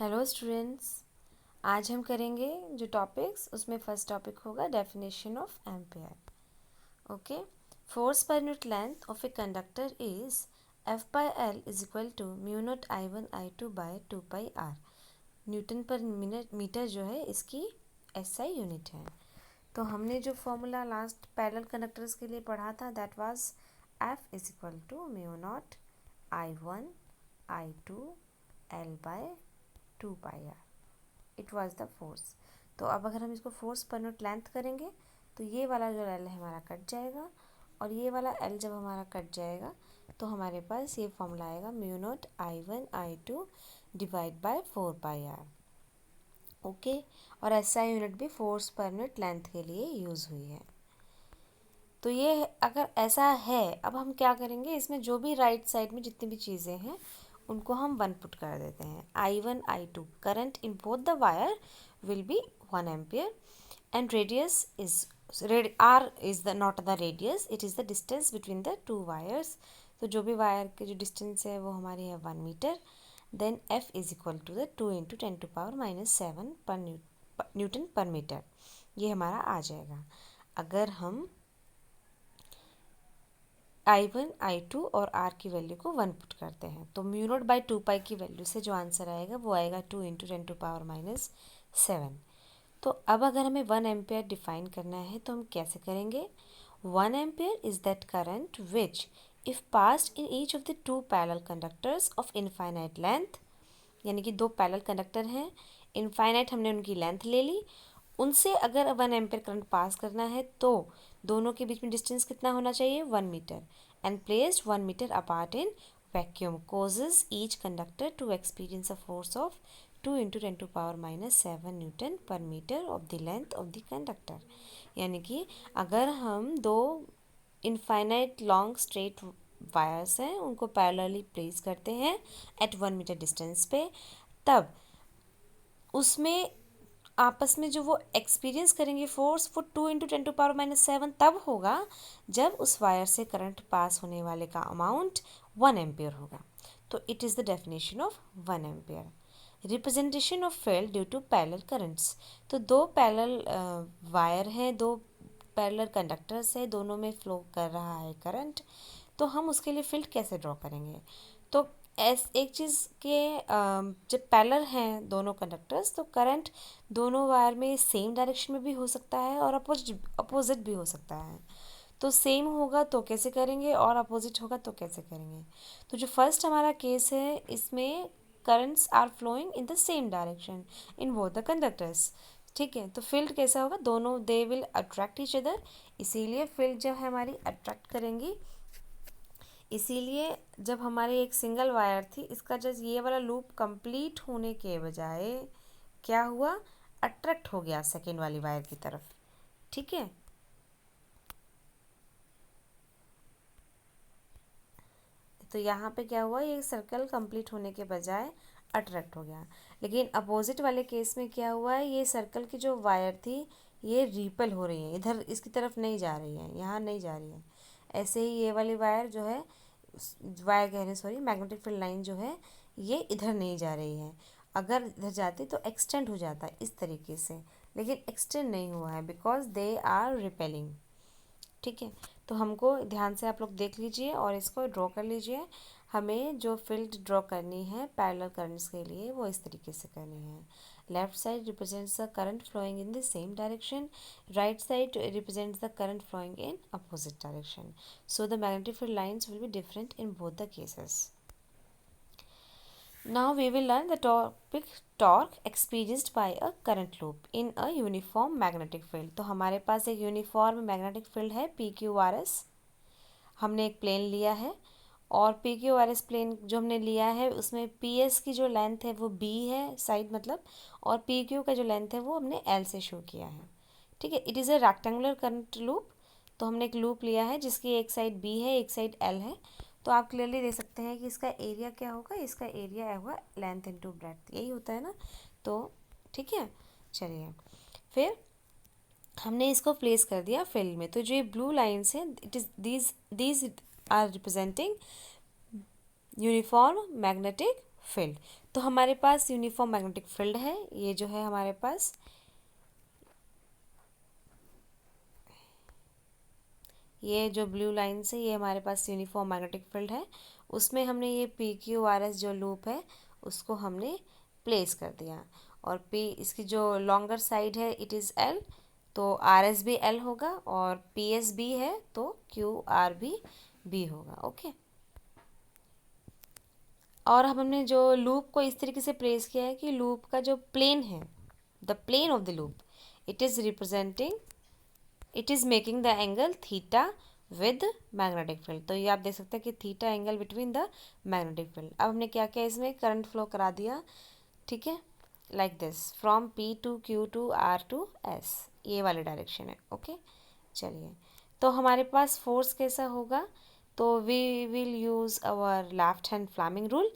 Hello students. आज हम करेंगे जो टॉपिक्स, उसमें फर्स्ट टॉपिक होगा definition of ampere. Okay. Force per unit length of a conductor is F by L is equal to mu naught I1 I2 by 2 pi R. Newton per meter जो है इसकी SI unit है। तो हमने जो formula last parallel conductors के लिए पढ़ा था that was F is equal to mu naught I1 I2 L by 2 pi R. It was the force. तो अब अगर हम इसको फोर्स पर यूनिट लेंथ करेंगे तो ये वाला जो एल है हमारा कट जाएगा, और ये वाला एल जब हमारा कट जाएगा तो हमारे पास ये फॉर्मूला आएगा mu naught I1 I2 divide by 4 pi R. Okay. और SI यूनिट भी फोर्स पर यूनिट लेंथ के लिए यूज़ हुई है। तो ये अगर ऐसा है, अब हम क्या करेंगे, इसमें जो भी राइट साइड में जितनी भी चीज़ें हैं उनको हम 1 पुट कर देते हैं। I1 I2 current in both the wire will be 1 ampere and radius is R is the not the radius, it is the distance between the two wires. तो जो भी वायर के जो डिस्टेंस है वो हमारी है 1 meter. Then F is equal to the 2 into 10⁻⁻7 per Newton per metre. ये हमारा आ जाएगा। अगर हम I1 I2 और R की वैल्यू को 1 पुट करते हैं तो म्यू नॉट बाई 2 पाई की वैल्यू से जो आंसर आएगा वो आएगा 2 इंटू 10⁻⁻7। तो अब अगर हमें 1 एम्पेयर डिफाइन करना है तो हम कैसे करेंगे। 1 ampere is that current which if passed in each of the two parallel conductors of infinite length, यानी कि दो पैरेलल कंडक्टर हैं, इनफाइनाइट हमने उनकी लेंथ ले ली, उनसे अगर 1 एम्पेयर करंट पास करना है तो दोनों के बीच में डिस्टेंस कितना होना चाहिए, 1 meter, and placed 1 meter apart in vacuum causes each conductor to experience a force of 2 into 10⁻⁻7 newton per meter of the length of the conductor. यानी कि अगर हम दो इनफाइनाइट लॉन्ग स्ट्रेट वायर्स हैं उनको पैरेलली प्लेस करते हैं eight 1 metre distance पे, तब उसमें आपस में जो वो एक्सपीरियंस करेंगे फोर्स वो 2 इंटू 10⁻⁻7 तब होगा जब उस वायर से करंट पास होने वाले का अमाउंट 1 एम्पियर होगा। तो it is the definition of 1 ampere. Representation of field due to parallel currents. तो दो पैरेलल वायर हैं, दो पैरेलल कंडक्टर्स है, दोनों में फ्लो कर रहा है करंट, तो हम उसके लिए फील्ड कैसे ड्रॉ करेंगे। तो एक चीज़ के जब पैरेलल हैं दोनों कंडक्टर्स तो करंट दोनों वायर में सेम डायरेक्शन में भी हो सकता है और अपोजिट भी हो सकता है। तो सेम होगा तो कैसे करेंगे और अपोजिट होगा तो कैसे करेंगे। तो जो फर्स्ट हमारा केस है इसमें currents are flowing in the same direction in both the conductors. ठीक है, तो फील्ड कैसा होगा, दोनों they will attract each other, इसीलिए फील्ड जब हमारी अट्रैक्ट करेंगी, इसीलिए जब हमारी एक सिंगल वायर थी इसका जब ये वाला लूप कंप्लीट होने के बजाय क्या हुआ, अट्रैक्ट हो गया सेकेंड वाली वायर की तरफ। ठीक है, तो यहाँ पे क्या हुआ, ये सर्कल कंप्लीट होने के बजाय अट्रैक्ट हो गया। लेकिन अपोजिट वाले केस में क्या हुआ है, ये सर्कल की जो वायर थी ये रिपल हो रही है, इधर इसकी तरफ नहीं जा रही है, यहाँ नहीं जा रही है। ऐसे ही ये वाली वायर जो है, वायर कह रहे हैं सॉरी, मैग्नेटिक फील्ड लाइन जो है ये इधर नहीं जा रही है। अगर इधर जाती तो एक्सटेंड हो जाता है इस तरीके से, लेकिन एक्सटेंड नहीं हुआ है बिकॉज दे आर रिपेलिंग। ठीक है, तो हमको ध्यान से आप लोग देख लीजिए और इसको ड्रॉ कर लीजिए। हमें जो फील्ड ड्रॉ करनी है पैरेलल करंट्स के लिए वो इस तरीके से करनी है। Left side represents the current flowing in the same direction, right side represents the current flowing in opposite direction, so the magnetic field lines will be different in both the cases. Now we will learn the topic torque experienced by a current loop in a uniform magnetic field. तो हमारे पास एक uniform magnetic field है PQRS। हमने एक plane लिया है और PQRS plane जो हमने लिया है उसमें PS की जो लेंथ है वो B है साइड मतलब, और PQ का जो लेंथ है वो हमने L से शो किया है। ठीक है, it is a rectangular current loop. तो हमने एक लूप लिया है जिसकी एक साइड B है एक साइड L है। तो आप क्लियरली देख सकते हैं कि इसका एरिया क्या होगा, इसका एरिया होगा लेंथ इनटू ब्रेड्थ, यही होता है ना। तो ठीक है, चलिए फिर हमने इसको प्लेस कर दिया फील्ड में। तो जो ये ब्लू लाइन्स हैं it is these are representing uniform magnetic field. तो हमारे पास यूनिफॉर्म मैग्नेटिक फील्ड है, ये जो है हमारे पास, ये जो ब्लू लाइन से ये हमारे पास यूनिफॉर्म मैग्नेटिक फील्ड है, उसमें हमने ये पी क्यू आर एस जो लूप है उसको हमने प्लेस कर दिया। और पी इसकी जो लॉन्गर साइड है इट इज़ एल, तो आर एस भी एल होगा, और पी एस बी है तो क्यू आर भी बी होगा। ओके, और हमने जो लूप को इस तरीके से प्लेस किया है कि लूप का जो प्लेन है, the plane of the loop, it is representing, it is making the angle theta with magnetic field. तो ये आप देख सकते हैं कि theta angle between the magnetic field. अब हमने क्या किया, इसमें करंट फ्लो करा दिया, ठीक है, like this, from P to Q to R to S, ये वाले डायरेक्शन है। ओके, चलिए, तो हमारे पास फोर्स कैसा होगा, तो we will use our left hand Fleming rule.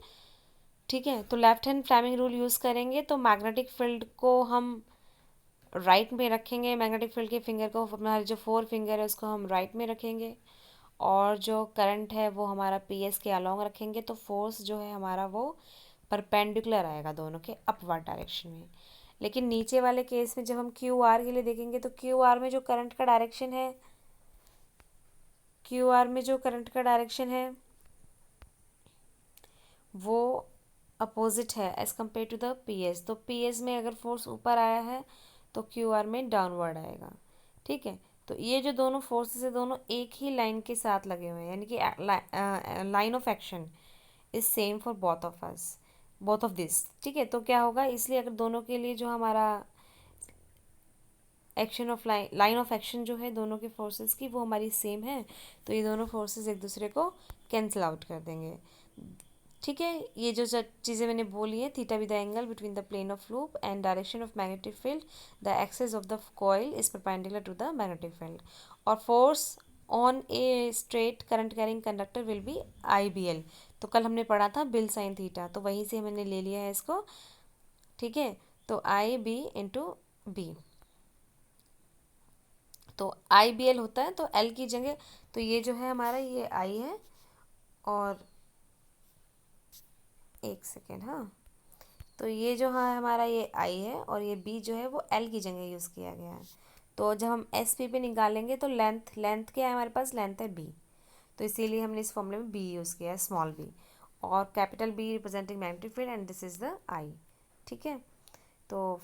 ठीक है, तो left hand Fleming rule use करेंगे तो मैग्नेटिक फील्ड को हम राइट में रखेंगे, मैग्नेटिक फील्ड के फिंगर को, हमारे जो फोर फिंगर है उसको हम राइट में रखेंगे, और जो करंट है वो हमारा पी एस के अलॉन्ग रखेंगे। तो फोर्स जो है हमारा वो परपेंडिकुलर आएगा दोनों के अपवर्ड डायरेक्शन में। लेकिन नीचे वाले केस में जब हम क्यू आर के लिए देखेंगे तो क्यू आर में जो करंट का डायरेक्शन है, क्यू आर में जो करंट का डायरेक्शन है वो अपोजिट है as compare to the P S. तो पी एस में अगर फोर्स ऊपर आया है तो क्यू आर में डाउनवर्ड आएगा। ठीक है, तो ये जो दोनों फोर्सेस है दोनों एक ही लाइन के साथ लगे हुए हैं, यानी कि line of action is same for both of us, both of this. ठीक है, तो क्या होगा, इसलिए अगर दोनों के लिए जो हमारा action of line of action जो है दोनों के फोर्सेस की वो हमारी सेम है, तो ये दोनों फोर्सेस एक दूसरे को कैंसिल आउट कर देंगे। ठीक है, ये जो चीज़ें मैंने बोली है, theta with the angle between the plane of loop and direction of magnetic field, the axis of the coil is perpendicular to the magnetic field, और force on a straight current carrying conductor will be I B L. तो कल हमने पढ़ा था bill sine theta, तो वहीं से मैंने ले लिया है इसको। ठीक है, तो आई बी इंटू बी, तो आई बी एल होता है, तो एल की जगह, तो ये जो है हमारा ये आई है, और एक सेकेंड, हाँ, तो ये जो है हमारा ये आई है, और ये बी जो है वो एल की जगह यूज़ किया गया है। तो जब हम एस पी पे निकालेंगे तो लेंथ, लेंथ क्या है हमारे पास, लेंथ है बी, तो इसीलिए हमने इस फॉर्मूले में बी यूज़ किया है, स्मॉल बी, और capital B representing magnetic field and this is the I. ठीक है, तो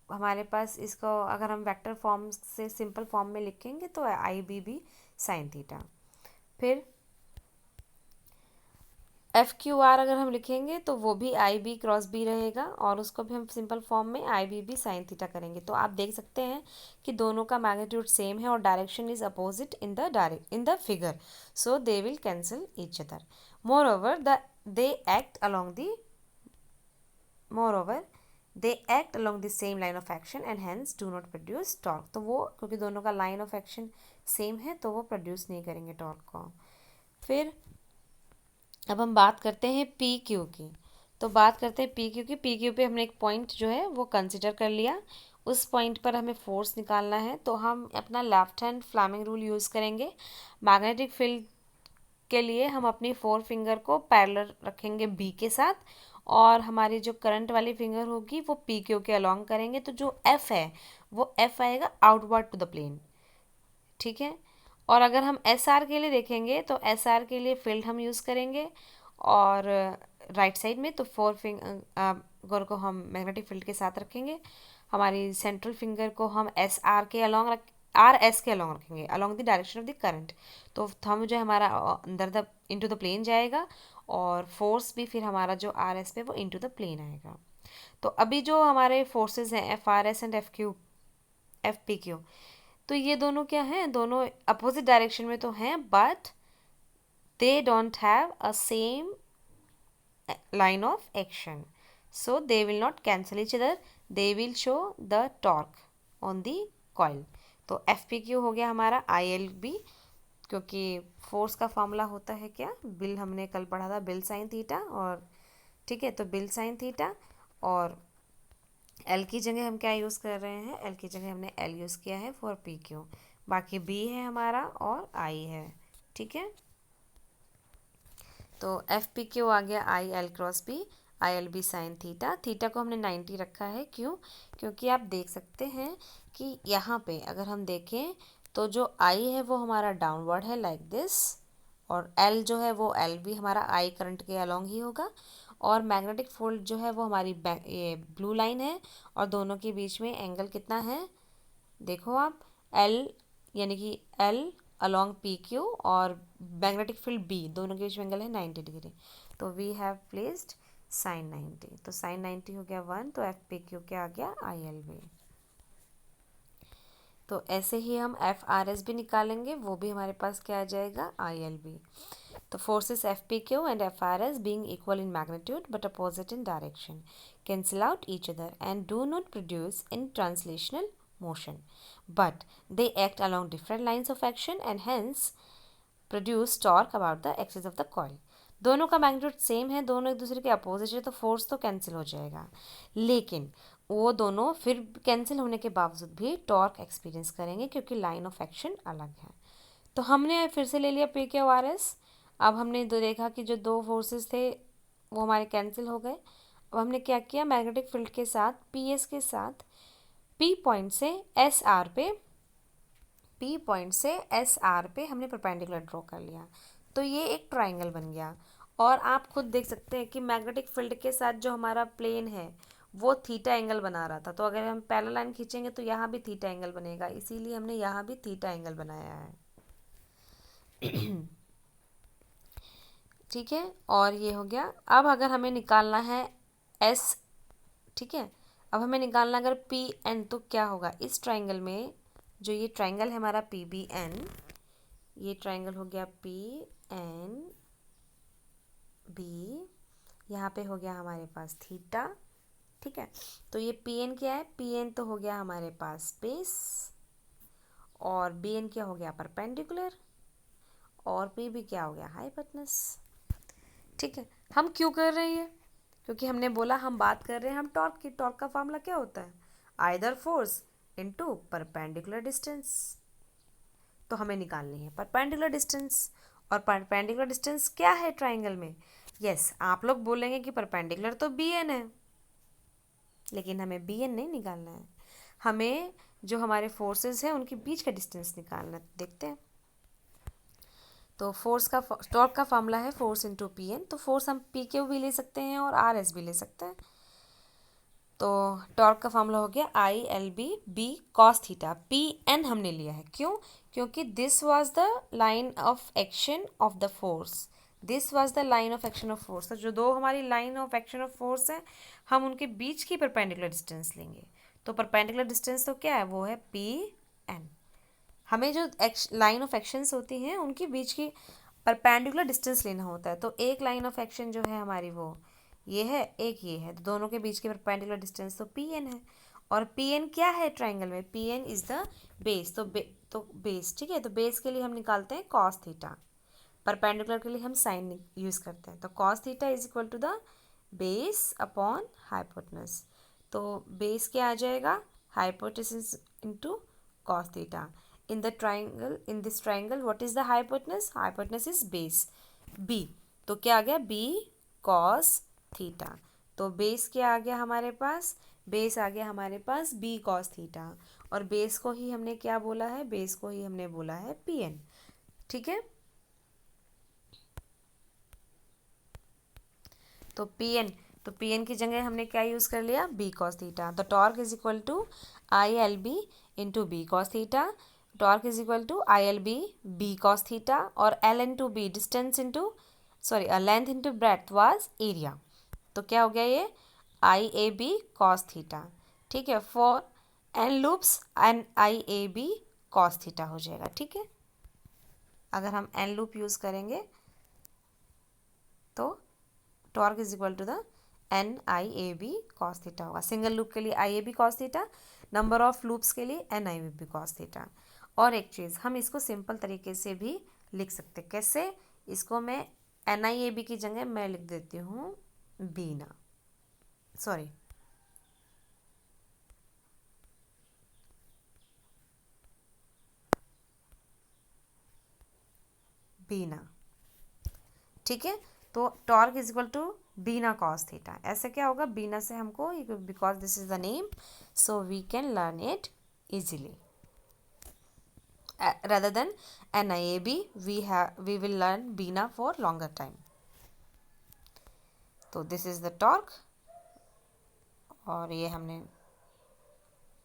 हमारे पास इसको अगर हम वेक्टर फॉर्म से सिंपल फॉर्म में लिखेंगे तो आई बी साइन थीटा। फिर एफ क्यू आर अगर हम लिखेंगे तो वो भी आई बी क्रॉस बी रहेगा, और उसको भी हम सिंपल फॉर्म में आई बी साइन थीटा करेंगे। तो आप देख सकते हैं कि दोनों का मैग्नीट्यूड सेम है और direction is opposite in the figure, so they will cancel each other. More over they act along the more over they act along the same line of action and hence do not produce torque. तो वो क्योंकि दोनों का line of action same है तो वो produce नहीं करेंगे टॉर्क को। फिर अब हम बात करते हैं पी क्यू की। तो बात करते हैं पी क्यू की। पी क्यू पे हमने एक पॉइंट जो है वो कंसिडर कर लिया, उस पॉइंट पर हमें फोर्स निकालना है, तो हम अपना left hand Fleming rule use करेंगे। मैग्नेटिक फील्ड के लिए हम अपनी फोर फिंगर को पैरेलल रखेंगे बी के साथ, और हमारी जो करंट वाली फिंगर होगी वो पी क्यू के अलॉन्ग करेंगे, तो जो एफ है वो एफ आएगा आउटवर्ड टू द प्लेन। ठीक है, और अगर हम एस आर के लिए देखेंगे तो एस आर के लिए फील्ड हम यूज़ करेंगे, और राइट साइड में तो फोर फिंगर को हम मैग्नेटिक फील्ड के साथ रखेंगे, हमारी सेंट्रल फिंगर को हम एस आर के अलॉन्ग रख आर एस के अलॉन्ग रखेंगे, along the direction of the current. तो थंब जो है हमारा अंदर द इनटू द प्लेन जाएगा, और फोर्स भी फिर हमारा जो आर एस पे वो इनटू द प्लेन आएगा। तो अभी जो हमारे फोर्सेस हैं F R S and F P Q, तो ये दोनों क्या हैं, दोनों अपोजिट डायरेक्शन में तो हैं, but they don't have a same line of action, so they will not cancel each other, they will show the torque on the coil। तो एफ पी क्यू हो गया हमारा आई एल बी, क्योंकि force का formula होता है क्या, bill, हमने कल पढ़ा था बिल साइन थीटा, और ठीक है, तो बिल साइन थीटा, और एल की जगह हम क्या यूज़ कर रहे हैं, एल की जगह हमने एल यूज़ किया है फॉर पी क्यू, बाकी बी है हमारा और आई है। ठीक है, तो एफ पी क्यू आ गया I L cross B, I L B sine theta. Theta को हमने 90 रखा है, क्यों? क्योंकि आप देख सकते हैं कि यहाँ पे अगर हम देखें तो जो आई है वो हमारा डाउनवर्ड है लाइक दिस, और एल जो है वो एल भी हमारा आई करंट के अलोंग ही होगा, और मैग्नेटिक फील्ड जो है वो हमारी ये ब्लू लाइन है, और दोनों के बीच में एंगल कितना है? देखो आप, एल यानी कि एल अलॉन्ग पी क्यू और मैग्नेटिक फील्ड बी, दोनों के बीच में एंगल है 90 डिग्री। तो वी हैव प्लेस्ड साइन 90, तो साइन 90 हो गया 1, तो एफ पी क्यू क्या आ गया? I L B. तो ऐसे ही हम एफ आर एस भी निकालेंगे, वो भी हमारे पास क्या आ जाएगा? I L B. तो forces FPQ and FRS being equal in magnitude but opposite in direction cancel out each other and do not produce in translational motion, but they act along different lines of action and hence produce torque about the axis of the coil. दोनों का magnitude same है, दोनों एक दूसरे के opposite है, तो force तो कैंसिल हो जाएगा, लेकिन वो दोनों फिर कैंसिल होने के बावजूद भी टॉर्क एक्सपीरियंस करेंगे क्योंकि लाइन ऑफ एक्शन अलग है। तो हमने फिर से ले लिया पी क्यू आर एस। अब हमने देखा कि जो दो फोर्सेस थे वो हमारे कैंसिल हो गए। अब हमने क्या किया? मैग्नेटिक फील्ड के साथ पी एस के साथ पी पॉइंट से एस आर पे हमने परपेंडिकुलर ड्रॉ कर लिया, तो ये एक ट्राइंगल बन गया। और आप खुद देख सकते हैं कि मैग्नेटिक फील्ड के साथ जो हमारा प्लेन है वो थीटा एंगल बना रहा था, तो अगर हम पैरेलल लाइन खींचेंगे तो यहाँ भी थीटा एंगल बनेगा, इसीलिए हमने यहाँ भी थीटा एंगल बनाया है। ठीक है, और ये हो गया। अब अगर हमें निकालना है एस, ठीक है, अब हमें निकालना अगर पी एन, तो क्या होगा इस ट्राइंगल में? जो ये ट्राइंगल है हमारा पी बी एन, ये ट्राइंगल हो गया पी एन बी, यहाँ पे हो गया हमारे पास थीटा। ठीक है, तो ये पी एन क्या है? पी एन तो हो गया हमारे पास बेस, और बी एन क्या हो गया? परपेंडिकुलर, और पी भी क्या हो गया? हाइपोटेनस। ठीक है, हम क्यों कर रहे हैं ये? क्योंकि हमने बोला हम बात कर रहे हैं हम टॉर्क की। टॉर्क का फॉर्मूला क्या होता है? Either force into perpendicular distance. तो हमें निकालनी है परपेंडिकुलर डिस्टेंस, और परपेंडिकुलर डिस्टेंस क्या है ट्राइंगल में? यस, आप लोग बोलेंगे कि परपेंडिकुलर तो बी एन है, लेकिन हमें बी एन नहीं निकालना है, हमें जो हमारे फोर्सेस हैं उनके बीच का डिस्टेंस निकालना है। देखते हैं। तो फोर्स का टॉर्क का फॉर्मूला है फोर्स इंटू पी एन। तो फोर्स हम पी क्यू भी ले सकते हैं और आर एस भी ले सकते हैं। तो टॉर्क का फॉर्मूला हो गया I L B B cos theta. P N हमने लिया है, क्यों? क्योंकि this was the line of action of the force, this was the line of action of force. तो जो दो हमारी line of action of force है, हम उनके बीच की परपेंडिकुलर डिस्टेंस लेंगे। तो परपेंडिकुलर डिस्टेंस तो क्या है? वो है पी एन। हमें जो लाइन ऑफ एक्शंस होती हैं उनके बीच की परपेंडिकुलर डिस्टेंस लेना होता है। तो एक लाइन ऑफ एक्शन जो है हमारी वो ये है, एक ये है, तो दोनों के बीच की परपेंडिकुलर डिस्टेंस तो पी एन है। और पी एन क्या है ट्राइंगल में? P N is the base. तो बेस, ठीक है, तो बेस के लिए हम निकालते हैं कॉस थीटा, परपेंडिकुलर के लिए हम साइन यूज करते हैं। तो cos theta is equal to the base upon hypotenuse. तो बेस क्या आ जाएगा? Hypotenuse into cos theta. in this triangle what is the hypotenuse is base b। तो क्या आ गया? b cos theta. तो बेस क्या आ गया हमारे पास? बेस आ गया हमारे पास b cos थीटा, और बेस को ही हमने क्या बोला है? बेस को ही हमने बोला है pn। ठीक है, तो pn की जगह हमने क्या यूज़ कर लिया? b cos theta. The torque is equal to I L B into B cos theta. Torque is equal to I L B B cos theta, और L into B distance into length into breadth was area. तो क्या हो गया ये? I A B cos theta. ठीक है, for N loops N I A B cos theta हो जाएगा। ठीक है, अगर हम एन लूप यूज़ करेंगे तो torque is equal to the N I A B cos theta होगा। सिंगल लूप के लिए I A B cos theta, number of loops के लिए N I A B cos theta. और एक चीज़, हम इसको सिंपल तरीके से भी लिख सकते। कैसे? इसको मैं एन आई ए बी की जगह मैं लिख देती हूँ बीना, सॉरी बीना। ठीक है, तो torque is equal to Bina cos theta. ऐसे क्या होगा, बीना से हमको, because this is the name, so we can learn it easily rather than NIAB we will learn Bina for longer time. तो this is the torque और ये हमने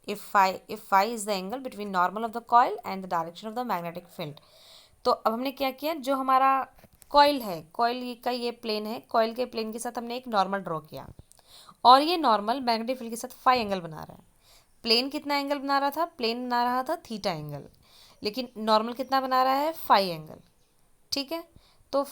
if phi is the angle between normal of the coil and the direction of the magnetic field. तो अब हमने क्या किया, जो हमारा कॉइल है, कॉइल का ये प्लेन है, कॉइल के प्लेन के साथ हमने एक नॉर्मल ड्रॉ किया और ये नॉर्मल मैग्नेटिक फील्ड के साथ फाई एंगल बना रहा है। प्लेन कितना एंगल बना रहा था, प्लेन बना रहा था थीटा एंगल, लेकिन नॉर्मल कितना बना रहा है, फाई एंगल। ठीक है, तो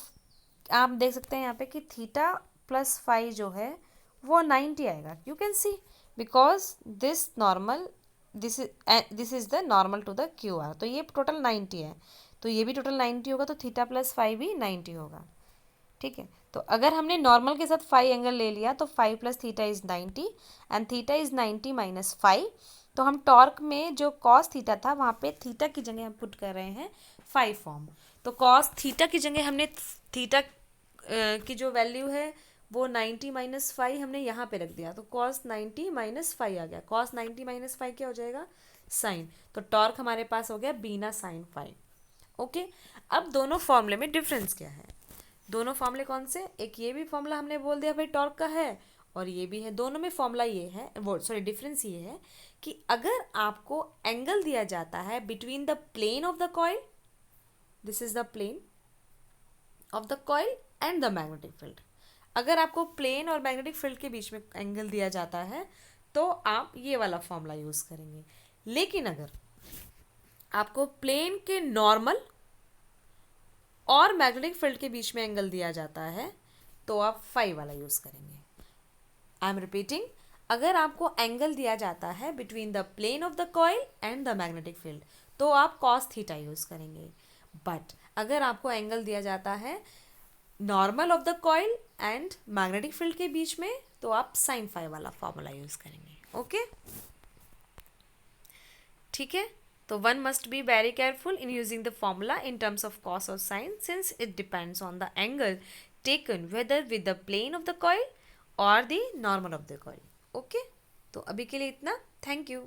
आप देख सकते हैं यहाँ पे कि थीटा प्लस फाई जो है वो 90 आएगा। You can see because this normal this is the normal to the Q R, तो ये टोटल 90 है, तो ये भी टोटल 90 होगा, तो थीटा प्लस फाई भी 90 होगा। ठीक है, तो अगर हमने नॉर्मल के साथ फाई एंगल ले लिया तो phi plus theta is 90 and theta is 90 minus phi, तो हम टॉर्क में जो कॉस थीटा था वहाँ पे थीटा की जगह हम पुट कर रहे हैं फाई फॉर्म। तो कॉस थीटा की जगह हमने थीटा की जो वैल्यू है वो 90 माइनस फाई हमने यहाँ पे रख दिया, तो कॉस 90 माइनस फाई आ गया। कॉस 90 माइनस फाई क्या हो जाएगा, साइन। तो टॉर्क हमारे पास हो गया बीना साइन फाई। ओके, अब दोनों फॉर्मूले में डिफरेंस क्या है, दोनों फॉर्मूले कौन से, एक ये भी फॉर्मूला हमने बोल दिया भाई टॉर्क का है और ये भी है, दोनों में फॉर्मूला ये है, वो सॉरी डिफरेंस ये है कि अगर आपको एंगल दिया जाता है between the plane of the coil, this is the plane of the coil and the magnetic field, अगर आपको प्लेन और मैग्नेटिक फील्ड के बीच में एंगल दिया जाता है तो आप ये वाला फॉर्मूला यूज करेंगे। लेकिन अगर आपको प्लेन के नॉर्मल और मैग्नेटिक फील्ड के बीच में एंगल दिया जाता है तो आप फाई वाला यूज करेंगे। आई एम रिपीटिंग, अगर आपको एंगल दिया जाता है between the plane of the coil and the magnetic field तो आप कॉस थीटा यूज करेंगे। बट अगर आपको एंगल दिया जाता है normal of the coil and magnetic field के बीच में तो आप साइन फाई वाला फॉर्मूला यूज करेंगे। ओके, ठीक है, तो one must be very careful in using the formula in terms of cos or sin since it depends on the angle taken whether with the plane of the coil or the normal of the coil. Okay, तो अभी के लिए इतना, thank you.